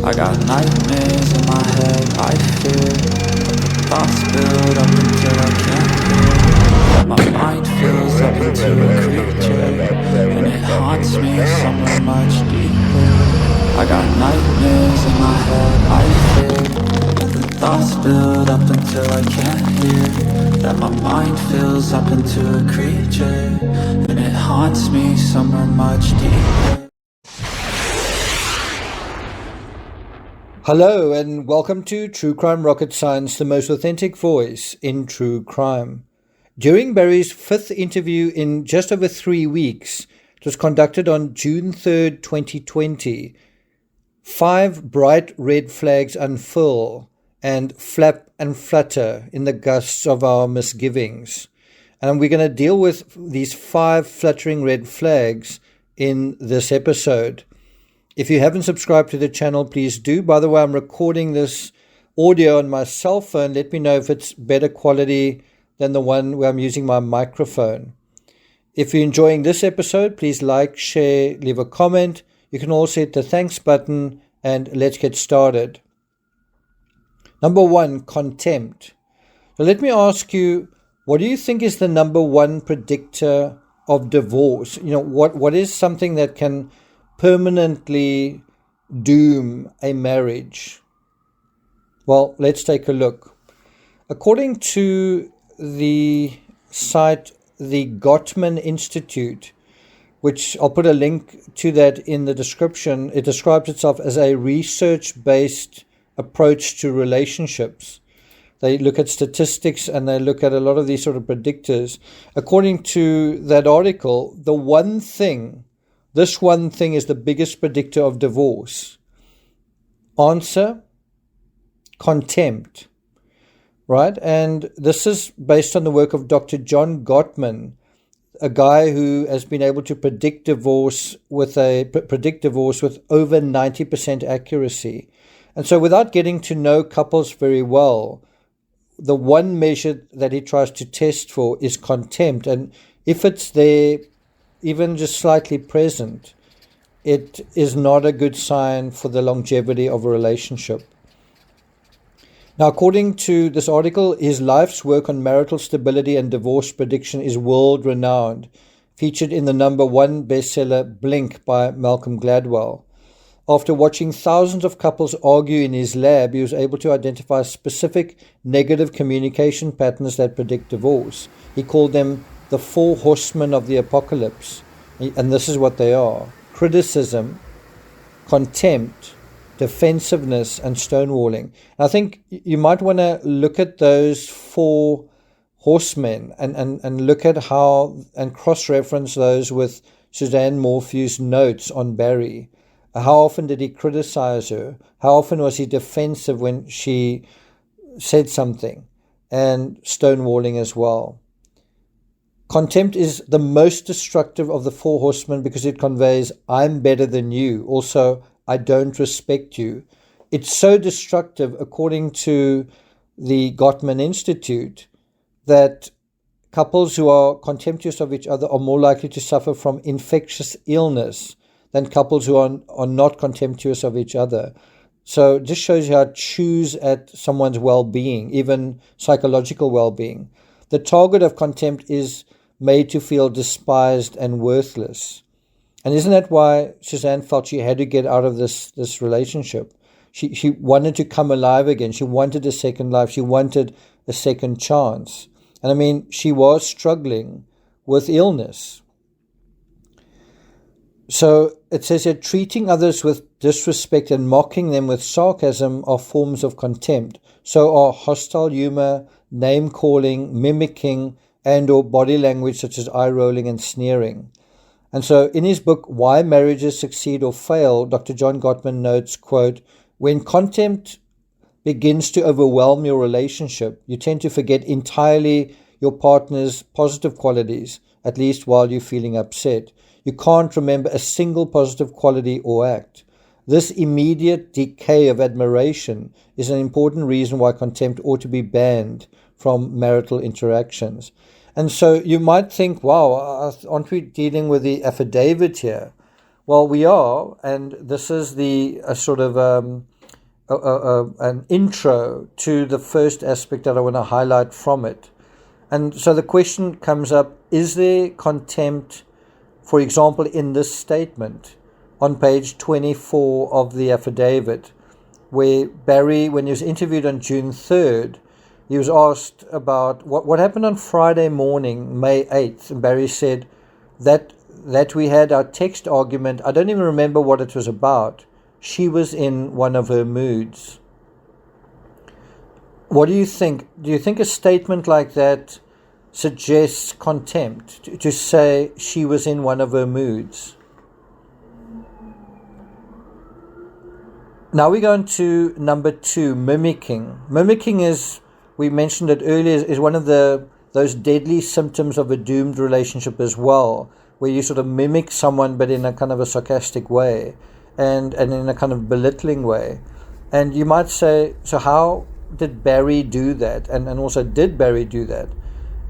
I got nightmares in my head, I fear thoughts build up until I can't hear. That my mind fills up into a creature, and it haunts me somewhere much deeper. I got nightmares in my head, I fear the thoughts build up until I can't hear. That my mind fills up into a creature, and it haunts me somewhere much deeper. Hello and welcome to True Crime Rocket Science, the most authentic voice in true crime. During Barry's fifth interview in just over 3 weeks, it was conducted on June 3rd, 2020, 5 bright red flags unfurl and flap and flutter in the gusts of our misgivings. And we're going to deal with these 5 fluttering red flags in this episode. If you haven't subscribed to the channel, please do. By the way, I'm recording this audio on my cell phone. Let me know if it's better quality than the one where I'm using my microphone. If you're enjoying this episode, please like, share, leave a comment. You can also hit the thanks button, and let's get started. Number 1, contempt. So let me ask you, what do you think is the number 1 predictor of divorce? What is something that can permanently doom a marriage? Well, let's take a look. According to the site, the Gottman Institute, which I'll put a link to that in the description, it describes itself as a research-based approach to relationships. They look at statistics and they look at a lot of these sort of predictors. According to that article, this one thing is the biggest predictor of divorce. Answer: contempt. Right? And this is based on the work of Dr. John Gottman, a guy who has been able to predict divorce with over 90% accuracy. And so without getting to know couples very well, the one measure that he tries to test for is contempt. And if it's there, even just slightly present, it is not a good sign for the longevity of a relationship. Now, according to this article, his life's work on marital stability and divorce prediction is world-renowned, featured in the number 1 bestseller Blink by Malcolm Gladwell. After watching thousands of couples argue in his lab, he was able to identify specific negative communication patterns that predict divorce. He called them the 4 horsemen of the apocalypse. And this is what they are: criticism, contempt, defensiveness, and stonewalling. And I think you might want to look at those 4 horsemen and look at how, and cross-reference those with Suzanne Morphew's notes on Barry. How often did he criticize her? How often was he defensive when she said something? And stonewalling as well. Contempt is the most destructive of the 4 horsemen because it conveys, I'm better than you. Also, I don't respect you. It's so destructive, according to the Gottman Institute, that couples who are contemptuous of each other are more likely to suffer from infectious illness than couples who are not contemptuous of each other. So it just shows you how it chews at someone's well-being, even psychological well-being. The target of contempt is made to feel despised and worthless. And isn't that why Suzanne felt she had to get out of this relationship? She wanted to come alive again. She wanted a second life. She wanted a second chance. And I mean, she was struggling with illness. So it says here, treating others with disrespect and mocking them with sarcasm are forms of contempt. So are hostile humor, name-calling, mimicking, and or body language such as eye-rolling and sneering. And so in his book, Why Marriages Succeed or Fail, Dr. John Gottman notes, quote, when contempt begins to overwhelm your relationship, you tend to forget entirely your partner's positive qualities, at least while you're feeling upset. You can't remember a single positive quality or act. This immediate decay of admiration is an important reason why contempt ought to be banned from marital interactions. And so you might think, wow, aren't we dealing with the affidavit here? Well, we are, and this is the sort of an intro to the first aspect that I want to highlight from it. And so the question comes up, is there contempt, for example, in this statement on page 24 of the affidavit, where Barry, when he was interviewed on June 3rd, he was asked about what happened on Friday morning, May 8th, and Barry said that we had our text argument. I don't even remember what it was about. She was in one of her moods. What do you think? Do you think a statement like that suggests contempt, to say she was in one of her moods? Now we go on to number 2, mimicking. Mimicking is, we mentioned it earlier, is one of those deadly symptoms of a doomed relationship as well, where you sort of mimic someone but in a kind of a sarcastic way and in a kind of belittling way. And you might say, so how did Barry do that? And also, did Barry do that?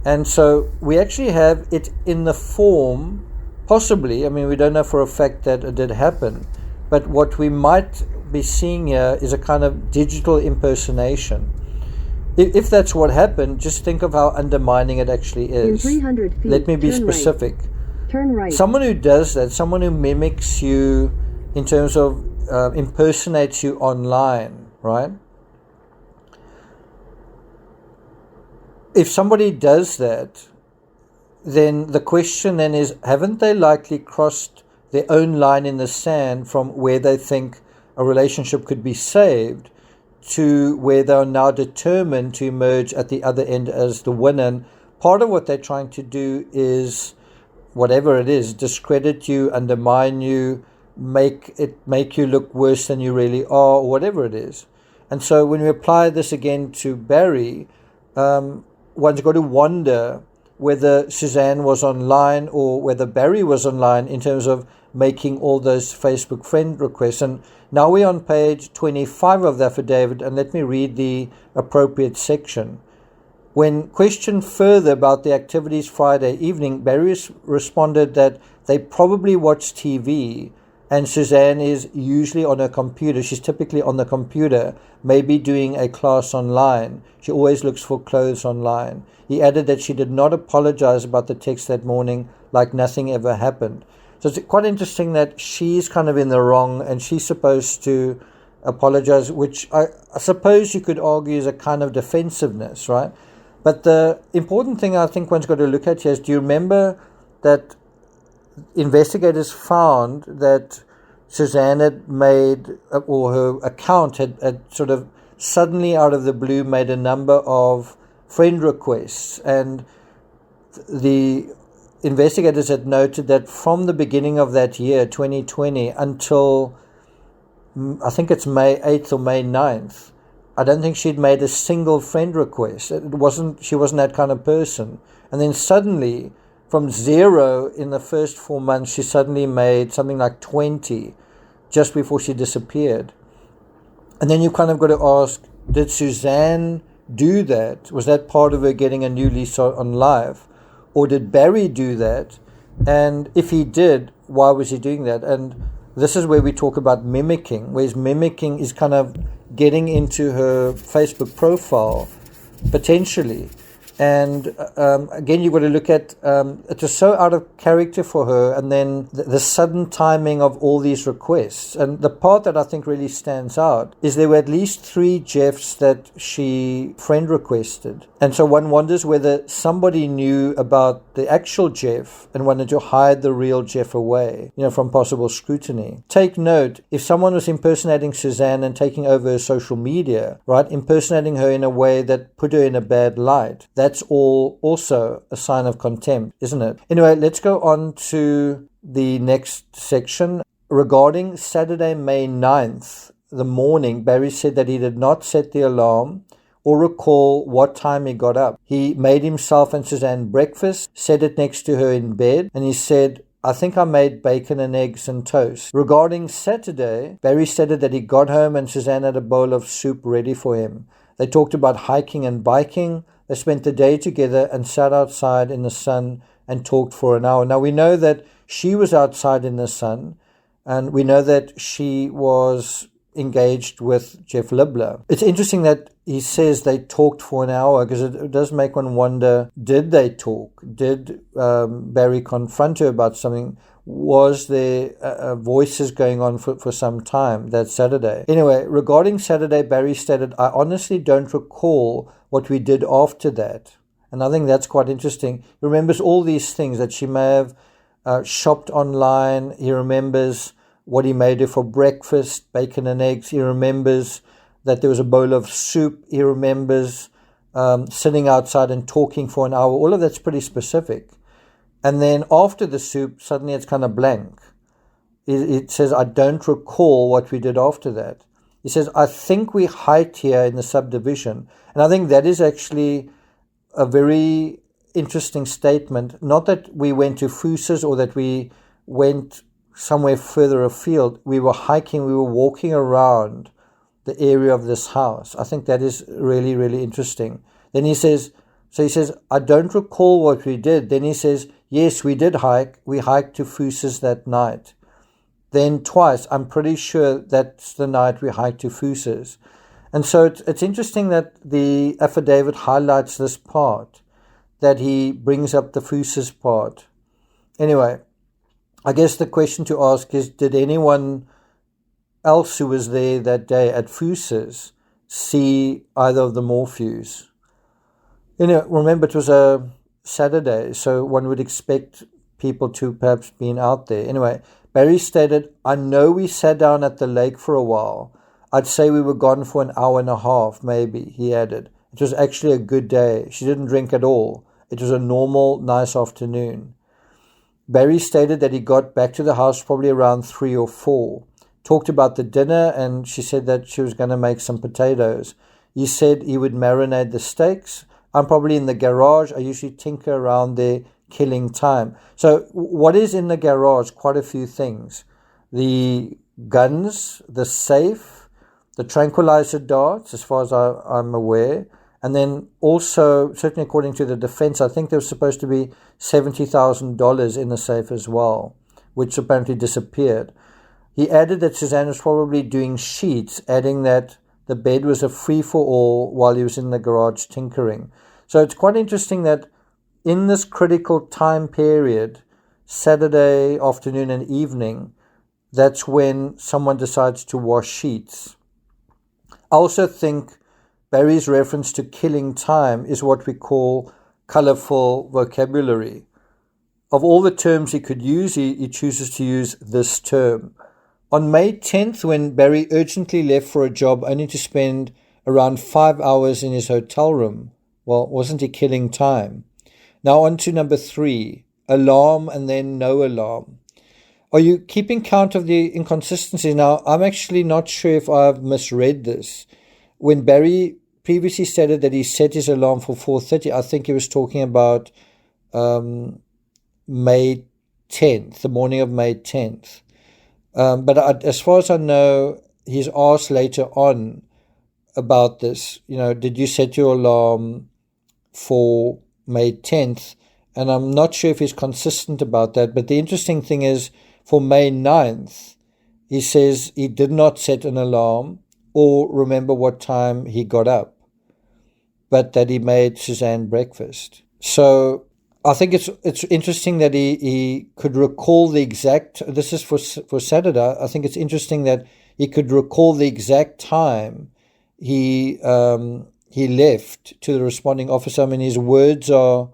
And so we actually have it in the form, possibly, I mean, we don't know for a fact that it did happen, but what we might be seeing here is a kind of digital impersonation. If that's what happened, just think of how undermining it actually is. In 300 feet, let me be specific. Right. Turn right. Someone who does that, someone who mimics you in terms of impersonates you online, right? If somebody does that, then the question then is, haven't they likely crossed their own line in the sand from where they think a relationship could be saved to where they are now determined to emerge at the other end as the winner? And part of what they're trying to do is, whatever it is, discredit you, undermine you, make you look worse than you really are, or whatever it is. And so when we apply this again to Barry, one's got to wonder whether Suzanne was online or whether Barry was online in terms of making all those Facebook friend requests. And now we're on page 25 of the affidavit, and let me read the appropriate section. When questioned further about the activities Friday evening, Barry responded that they probably watch TV, and Suzanne is usually on her computer. She's typically on the computer, maybe doing a class online. She always looks for clothes online. He added that she did not apologize about the text that morning, like nothing ever happened. So it's quite interesting that she's kind of in the wrong and she's supposed to apologize, which I suppose you could argue is a kind of defensiveness, right? But the important thing I think one's got to look at here is, do you remember that investigators found that Suzanne had made, or her account had sort of suddenly out of the blue made a number of friend requests, and the investigators had noted that from the beginning of that year, 2020, until I think it's May 8th or May 9th, I don't think she'd made a single friend request. She wasn't that kind of person. And then suddenly, from 0 in the first 4 months, she suddenly made something like 20 just before she disappeared. And then you kind of got to ask, did Suzanne do that? Was that part of her getting a new lease on life? Or did Barry do that? And if he did, why was he doing that? And this is where we talk about mimicking, whereas mimicking is kind of getting into her Facebook profile, potentially. And again, you've got to look at, it was so out of character for her, and then the sudden timing of all these requests. And the part that I think really stands out is there were at least 3 Jeffs that she friend requested. And so one wonders whether somebody knew about the actual Jeff and wanted to hide the real Jeff away, from possible scrutiny. Take note, if someone was impersonating Suzanne and taking over her social media, right, impersonating her in a way that put her in a bad light, that's all also a sign of contempt, isn't it? Anyway, let's go on to the next section. Regarding Saturday, May 9th, the morning, Barry said that he did not set the alarm or recall what time he got up. He made himself and Suzanne breakfast, set it next to her in bed, and he said, I think I made bacon and eggs and toast. Regarding Saturday, Barry stated that he got home and Suzanne had a bowl of soup ready for him. They talked about hiking and biking. They spent the day together and sat outside in the sun and talked for an hour. Now, we know that she was outside in the sun, and we know that she was engaged with Jeff Libler. It's interesting that he says they talked for an hour, because it does make one wonder, did they talk? Did Barry confront her about something? Was there voices going on for some time that Saturday? Anyway, regarding Saturday, Barry stated, I honestly don't recall what we did after that. And I think that's quite interesting. He remembers all these things, that she may have shopped online. He remembers what he made her for breakfast, bacon and eggs. He remembers that there was a bowl of soup. He remembers sitting outside and talking for an hour. All of that's pretty specific. And then after the soup, suddenly it's kind of blank. It says, I don't recall what we did after that. He says, I think we hiked here in the subdivision. And I think that is actually a very interesting statement. Not that we went to Foosa's or that we went somewhere further afield. We were hiking, we were walking around the area of this house. I think that is really, really interesting. Then he says, I don't recall what we did. Then he says, yes, we did hike. We hiked to Foosa's that night. Then twice, I'm pretty sure that's the night we hiked to Foosa's. And so it's interesting that the affidavit highlights this part, that he brings up the Foosa's part. Anyway, I guess the question to ask is, did anyone else who was there that day at Foosa's see either of the Morphews? Remember, it was a Saturday, so one would expect people to perhaps been out there. Anyway, Barry stated, I know we sat down at the lake for a while. I'd say we were gone for an hour and a half, maybe, he added. It was actually a good day. She didn't drink at all. It was a normal, nice afternoon. Barry stated that he got back to the house probably around 3 or 4. Talked about the dinner, and she said that she was going to make some potatoes. He said he would marinate the steaks. I'm probably in the garage. I usually tinker around there, killing time. So what is in the garage? Quite a few things. The guns, the safe, the tranquilizer darts, as far as I'm aware. And then also, certainly according to the defense, I think there was supposed to be $70,000 in the safe as well, which apparently disappeared. He added that Suzanne was probably doing sheets, adding that the bed was a free-for-all while he was in the garage tinkering. So it's quite interesting that in this critical time period, Saturday afternoon and evening, that's when someone decides to wash sheets. I also think Barry's reference to killing time is what we call colorful vocabulary. Of all the terms he could use, he chooses to use this term. On May 10th, when Barry urgently left for a job only to spend around 5 hours in his hotel room, well, wasn't he killing time? Now on to number 3, alarm and then no alarm. Are you keeping count of the inconsistencies? Now, I'm actually not sure if I've misread this. When Barry previously stated that he set his alarm for 4:30, I think he was talking about May 10th, the morning of May 10th. But as far as I know, he's asked later on about this. Did you set your alarm for May 10th? And I'm not sure if he's consistent about that. But the interesting thing is, for May 9th, he says he did not set an alarm or remember what time he got up, but that he made Suzanne breakfast. So I think it's interesting that he could recall the exact, this is for Saturday, I think it's interesting that he could recall the exact time he left to the responding officer. I mean, his words are,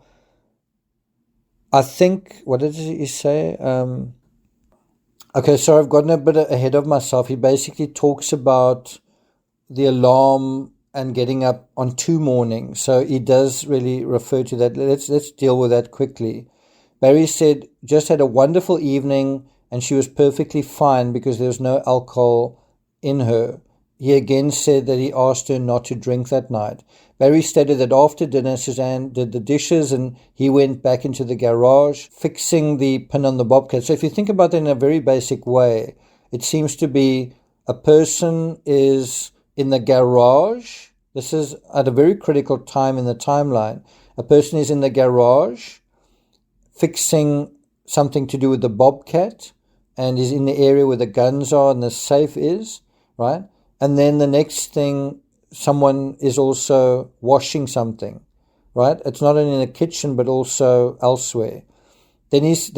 I think, what did he say? Okay, sorry, I've gotten a bit ahead of myself. He basically talks about the alarm and getting up on 2 mornings. So he does really refer to that. Let's deal with that quickly. Barry said, just had a wonderful evening and she was perfectly fine because there was no alcohol in her. He again said that he asked her not to drink that night. Barry stated that after dinner, Suzanne did the dishes and he went back into the garage, fixing the pin on the bobcat. So if you think about it in a very basic way, it seems to be a person is in the garage. This is at a very critical time in the timeline. A person is in the garage fixing something to do with the bobcat and is in the area where the guns are and the safe is, right? And then the next thing, someone is also washing something, right? It's not only in the kitchen, but also elsewhere. This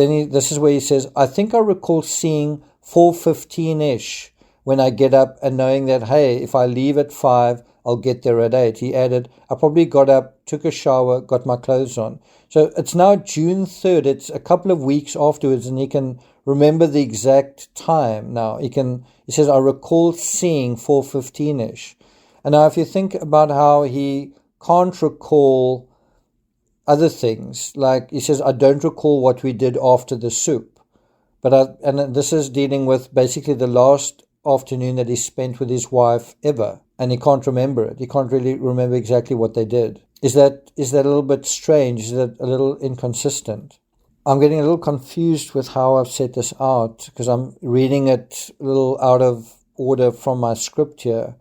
is where he says, I think I recall seeing 4:15-ish when I get up and knowing that, hey, if I leave at 5, I'll get there at 8. He added, I probably got up, took a shower, got my clothes on. So it's now June 3rd. It's a couple of weeks afterwards, and he can remember the exact time now. He says, I recall seeing 4:15-ish. And now if you think about how he can't recall other things, like he says, I don't recall what we did after the soup. And this is dealing with basically the last afternoon that he spent with his wife ever, and he can't remember it. He can't really remember exactly what they did. Is that a little bit strange? Is that a little inconsistent? I'm getting a little confused with how I've set this out because I'm reading it a little out of order from my script here.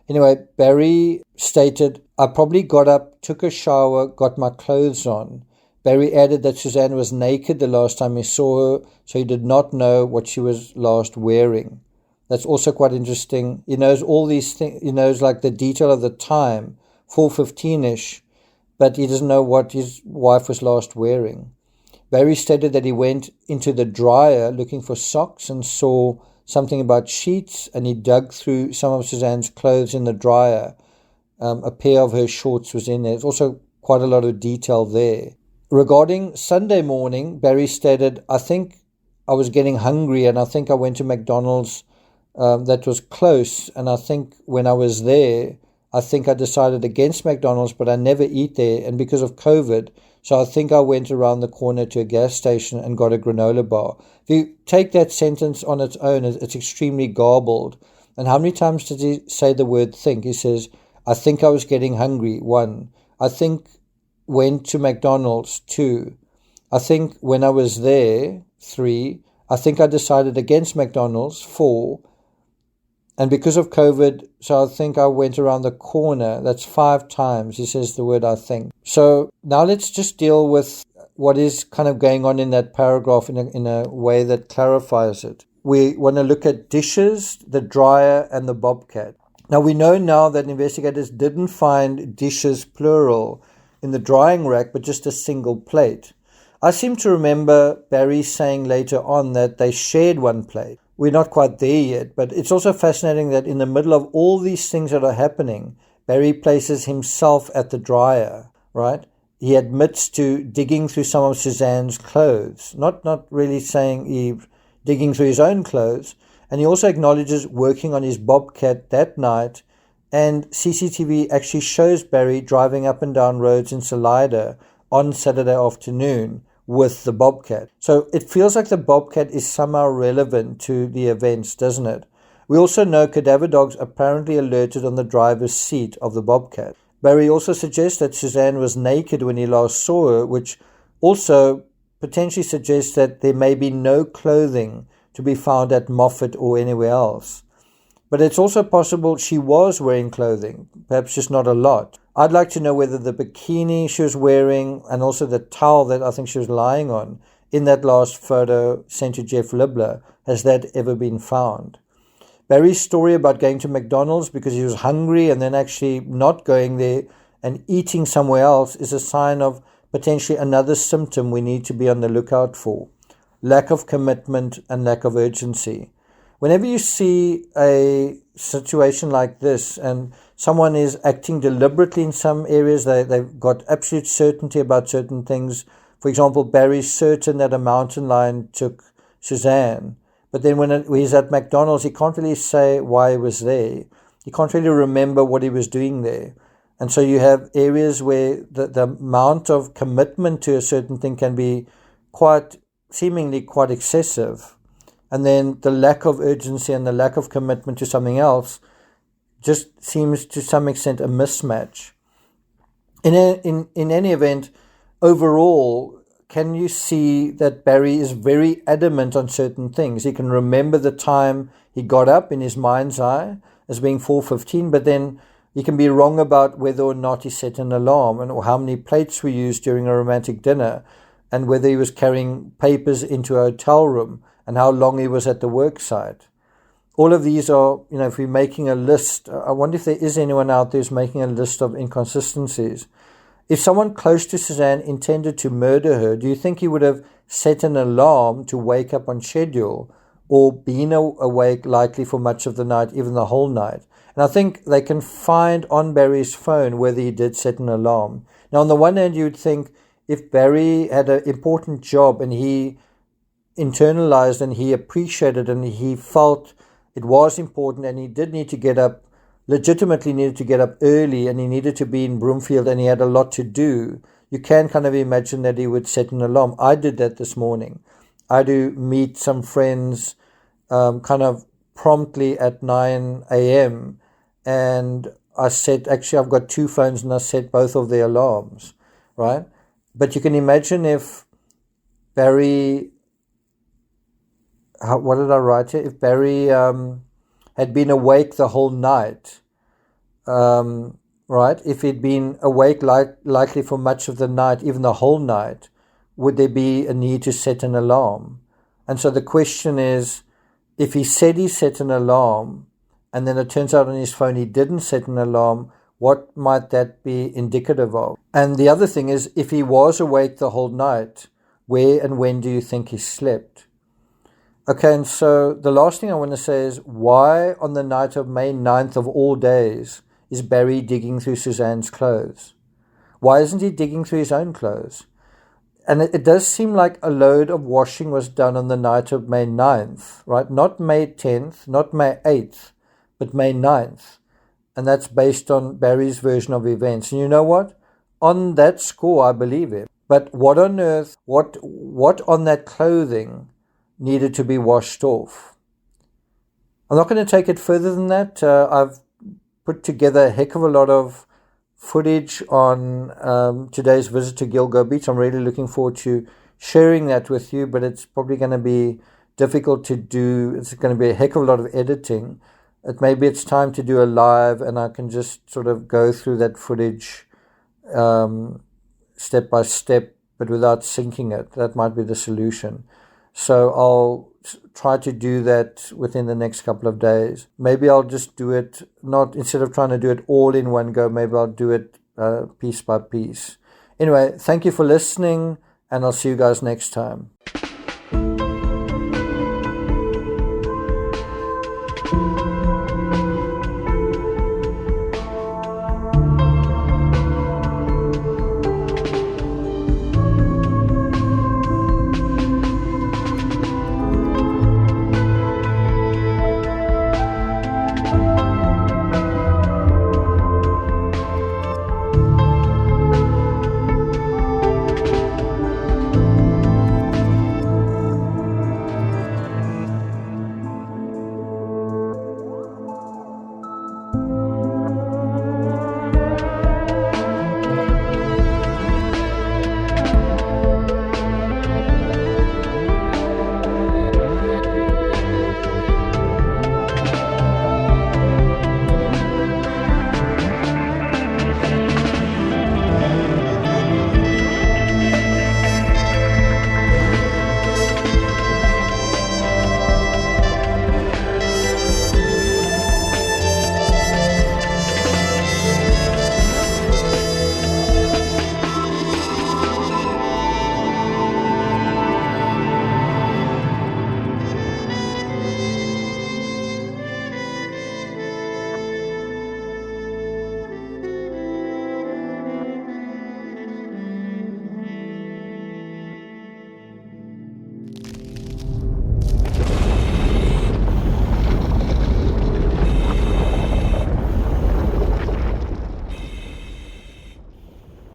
Anyway, Barry stated, I probably got up, took a shower, got my clothes on. Barry added that Suzanne was naked the last time he saw her, so he did not know what she was last wearing. That's also quite interesting. He knows all these things. He knows like the detail of the time, 4:15-ish, but he doesn't know what his wife was last wearing. Barry stated that he went into the dryer looking for socks and saw something about sheets, and he dug through some of Suzanne's clothes in the dryer. A pair of her shorts was in there. There's also quite a lot of detail there. Regarding Sunday morning, Barry stated, I think I was getting hungry and I think I went to McDonald's that was close, and I think when I was there, I think I decided against McDonald's, but I never eat there, and because of COVID, so I think I went around the corner to a gas station and got a granola bar. If you take that sentence on its own, it's extremely garbled. And how many times did he say the word think? He says, I think I was getting hungry, 1. I think went to McDonald's, 2. I think when I was there, 3. I think I decided against McDonald's, 4. And because of COVID, so I think I went around the corner. That's 5 times he says the word I think. So now let's just deal with what is kind of going on in that paragraph in a way that clarifies it. We want to look at dishes, the dryer, and the bobcat. Now we know now that investigators didn't find dishes, plural, in the drying rack, but just a single plate. I seem to remember Barry saying later on that they shared one plate. We're not quite there yet, but it's also fascinating that in the middle of all these things that are happening, Barry places himself at the dryer, right? He admits to digging through some of Suzanne's clothes, not really saying digging through his own clothes, and he also acknowledges working on his bobcat that night, and CCTV actually shows Barry driving up and down roads in Salida on Saturday afternoon with the bobcat. So it feels like the bobcat is somehow relevant to the events, doesn't it? We also know cadaver dogs apparently alerted on the driver's seat of the bobcat. Barry also suggests that Suzanne was naked when he last saw her, which also potentially suggests that there may be no clothing to be found at Moffat or anywhere else. But it's also possible she was wearing clothing, perhaps just not a lot. I'd like to know whether the bikini she was wearing and also the towel that I think she was lying on in that last photo sent to Jeff Libler, has that ever been found? Barry's story about going to McDonald's because he was hungry and then actually not going there and eating somewhere else is a sign of potentially another symptom we need to be on the lookout for: lack of commitment and lack of urgency. Whenever you see a situation like this and someone is acting deliberately in some areas, they've got absolute certainty about certain things. For example, Barry's certain that a mountain lion took Suzanne, but then when he's at McDonald's, he can't really say why he was there. He can't really remember what he was doing there. And so you have areas where the amount of commitment to a certain thing can be seemingly quite excessive. And then the lack of urgency and the lack of commitment to something else just seems to some extent a mismatch. In any event, overall, can you see that Barry is very adamant on certain things? He can remember the time he got up in his mind's eye as being 4:15, but then he can be wrong about whether or not he set an alarm or how many plates were used during a romantic dinner and whether he was carrying papers into a hotel room and how long he was at the work site. all of these are, if we're making a list, I wonder if there is anyone out there who's making a list of inconsistencies. If someone close to Suzanne intended to murder her, do you think he would have set an alarm to wake up on schedule, or been awake likely for much of the night, even the whole night? And I think they can find on Barry's phone whether he did set an alarm. Now, on the one hand, you'd think if Barry had an important job and he internalized and he appreciated and he felt it was important and he did need to get up, legitimately needed to get up early, and he needed to be in Broomfield and he had a lot to do, you can kind of imagine that he would set an alarm. I did that this morning. I do meet some friends kind of promptly at 9 a.m. and I set, actually I've got two phones and I set both of their alarms, right? But you can imagine if Barry, what did I write here? If Barry had been awake the whole night, right? If he'd been awake likely for much of the night, even the whole night, would there be a need to set an alarm? And so the question is, if he said he set an alarm, and then it turns out on his phone he didn't set an alarm, what might that be indicative of? And the other thing is, if he was awake the whole night, where and when do you think he slept? Okay, and so the last thing I want to say is, why on the night of May 9th of all days is Barry digging through Suzanne's clothes? Why isn't he digging through his own clothes? And it does seem like a load of washing was done on the night of May 9th, right? Not May 10th, not May 8th, but May 9th. And that's based on Barry's version of events. And you know what? On that score, I believe him. But what on earth, what on that clothing needed to be washed off? I'm not going to take it further than that. I've put together a heck of a lot of footage on today's visit to Gilgo Beach. I'm really looking forward to sharing that with you, but it's probably going to be difficult to do. It's going to be a heck of a lot of editing. Maybe it's time to do a live and I can just sort of go through that footage step by step, but without syncing it. That might be the solution. So I'll try to do that within the next couple of days. Maybe I'll just do it, instead of trying to do it all in one go, maybe I'll do it piece by piece. Anyway, thank you for listening, and I'll see you guys next time.